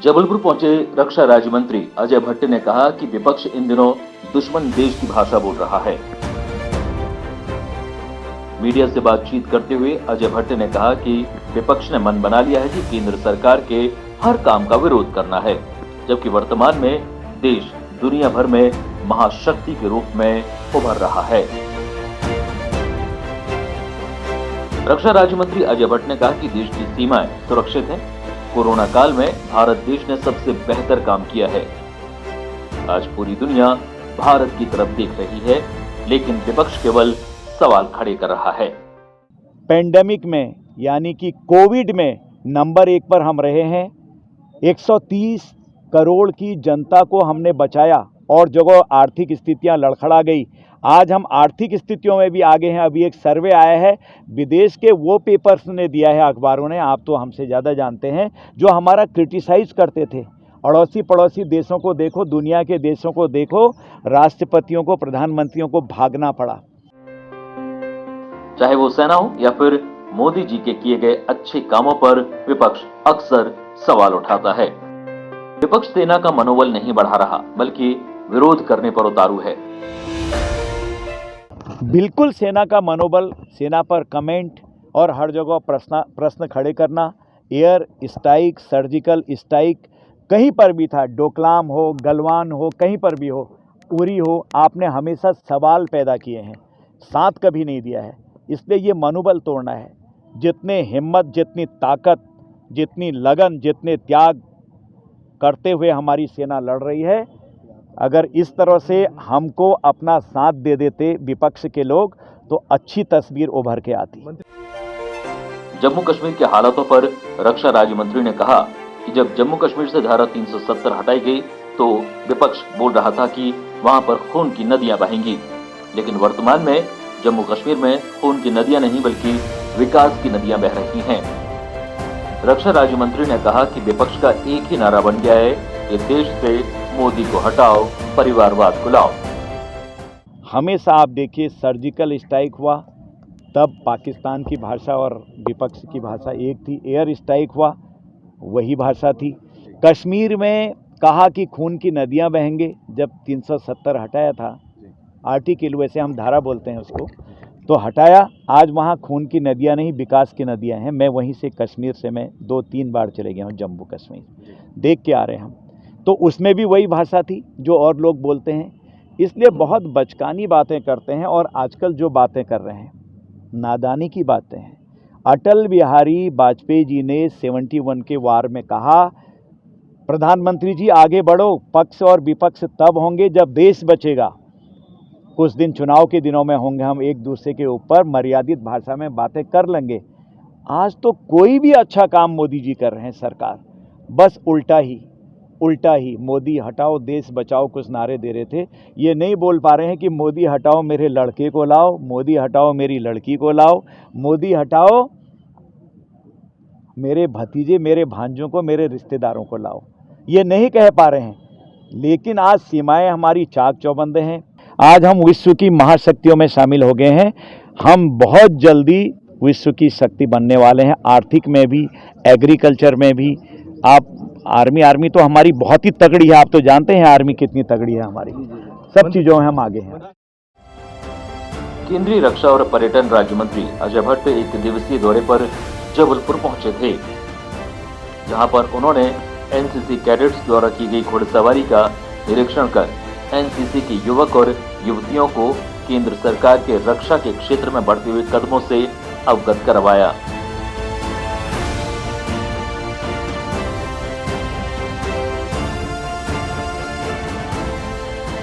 जबलपुर पहुंचे रक्षा राज्य मंत्री अजय भट्ट ने कहा कि विपक्ष इन दिनों दुश्मन देश की भाषा बोल रहा है। मीडिया से बातचीत करते हुए अजय भट्ट ने कहा कि विपक्ष ने मन बना लिया है कि केंद्र सरकार के हर काम का विरोध करना है, जबकि वर्तमान में देश दुनिया भर में महाशक्ति के रूप में उभर रहा है। रक्षा राज्य मंत्री अजय भट्ट ने कहा कि देश की सीमाएं सुरक्षित हैं। कोरोना काल में भारत देश ने सबसे बेहतर काम किया है। आज पूरी दुनिया भारत की तरफ देख रही है, लेकिन विपक्ष केवल सवाल खड़े कर रहा है। पेंडेमिक में यानी कि कोविड में नंबर 1 पर हम रहे हैं। 130 करोड़ की जनता को हमने बचाया और जगह आर्थिक स्थितियां लड़खड़ा गई। आज हम आर्थिक स्थितियों में भी आगे हैं। अभी एक सर्वे आया है, विदेश के वो पेपर्स ने दिया है, अखबारों ने, आप तो हमसे ज़्यादा जानते हैं, जो हमारा क्रिटिसाइज करते थे। अड़ोसी पड़ोसी देशों को देखो, दुनिया के देशों को देखो, राष्ट्रपतियों को, प्रधानमंत्रियों को भागना पड़ा। चाहे वो सेना हो या फिर मोदी जी के किए गए अच्छे कामों पर विपक्ष अक्सर सवाल उठाता है। विपक्ष सेना का मनोबल नहीं बढ़ा रहा, बल्कि विरोध करने पर उतारू है। बिल्कुल सेना का मनोबल, सेना पर कमेंट और हर जगह प्रश्न खड़े करना, एयर स्ट्राइक, सर्जिकल स्ट्राइक कहीं पर भी था, डोकलाम हो, गलवान हो, कहीं पर भी हो, उरी हो, आपने हमेशा सवाल पैदा किए हैं, साथ कभी नहीं दिया है। इसलिए ये मनोबल तोड़ना है। जितने हिम्मत, जितनी ताकत, जितनी लगन, जितने त्याग करते हुए हमारी सेना लड़ रही है, अगर इस तरह से हमको अपना साथ दे देते विपक्ष के लोग, तो अच्छी तस्वीर उभर के आती। जम्मू कश्मीर के हालातों पर रक्षा राज्य मंत्री ने कहा कि जब जम्मू कश्मीर से धारा 370 हटाई गई तो विपक्ष बोल रहा था कि वहां पर खून की नदियां बहेंगी, लेकिन वर्तमान में जम्मू कश्मीर में खून की नदियां नहीं बल्कि विकास की नदियां बह रही हैं। रक्षा राज्य मंत्री ने कहा कि विपक्ष का एक ही नारा बन गया है कि देश से मोदी को हटाओ, परिवारवाद को लाओ। हमेशा आप देखिए, सर्जिकल स्ट्राइक हुआ तब पाकिस्तान की भाषा और विपक्ष की भाषा एक थी। एयर स्ट्राइक हुआ, वही भाषा थी। कश्मीर में कहा कि खून की नदियां बहेंगे, जब 370 हटाया था, आर्टिकल वैसे हम धारा बोलते हैं उसको, तो हटाया। आज वहाँ खून की नदियां नहीं, विकास की नदियां हैं। मैं वहीं से, कश्मीर से मैं 2-3 बार चले गया हूँ जम्मू कश्मीर, देख के आ रहे हैं हम। तो उसमें भी वही भाषा थी जो और लोग बोलते हैं। इसलिए बहुत बचकानी बातें करते हैं और आजकल जो बातें कर रहे हैं, नादानी की बातें हैं। अटल बिहारी वाजपेयी जी ने 71 के वार में कहा, प्रधानमंत्री जी आगे बढ़ो, पक्ष और विपक्ष तब होंगे जब देश बचेगा। कुछ दिन चुनाव के दिनों में होंगे, हम एक दूसरे के ऊपर मर्यादित भाषा में बातें कर लेंगे। आज तो कोई भी अच्छा काम मोदी जी कर रहे हैं, सरकार बस उल्टा ही मोदी हटाओ देश बचाओ कुछ नारे दे रहे थे। ये नहीं बोल पा रहे हैं कि मोदी हटाओ मेरे लड़के को लाओ, मोदी हटाओ मेरी लड़की को लाओ, मोदी हटाओ मेरे भतीजे, मेरे भांजों को, मेरे रिश्तेदारों को लाओ। ये नहीं कह पा रहे हैं, लेकिन आज सीमाएं हमारी चाक चौबंद हैं। आज हम विश्व की महाशक्तियों में शामिल हो गए हैं। हम बहुत जल्दी विश्व की शक्ति बनने वाले हैं, आर्थिक में भी, एग्रीकल्चर में भी। आप आर्मी तो हमारी बहुत ही तगड़ी है, आप तो जानते हैं आर्मी कितनी तगड़ी है हमारी, सब चीजों में हम आगे हैं। केंद्रीय रक्षा और पर्यटन राज्य मंत्री अजय भट्ट एक दिवसीय दौरे पर जबलपुर पहुंचे थे, जहां पर उन्होंने एनसीसी कैडेट्स द्वारा की गई घुड़सवारी का निरीक्षण कर एनसीसी के युवक और युवतियों को केंद्र सरकार के रक्षा के क्षेत्र में बढ़ते हुए कदमों से अवगत करवाया।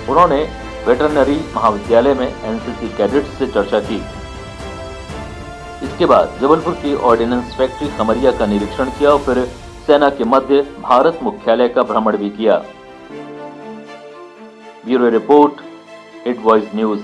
उन्होंने वेटरनरी महाविद्यालय में एनसीसी कैडेट्स से चर्चा की। इसके बाद जबलपुर की ऑर्डिनेंस फैक्ट्री खमरिया का निरीक्षण किया और फिर सेना के मध्य भारत मुख्यालय का भ्रमण भी किया। Bureau report, hit voice news.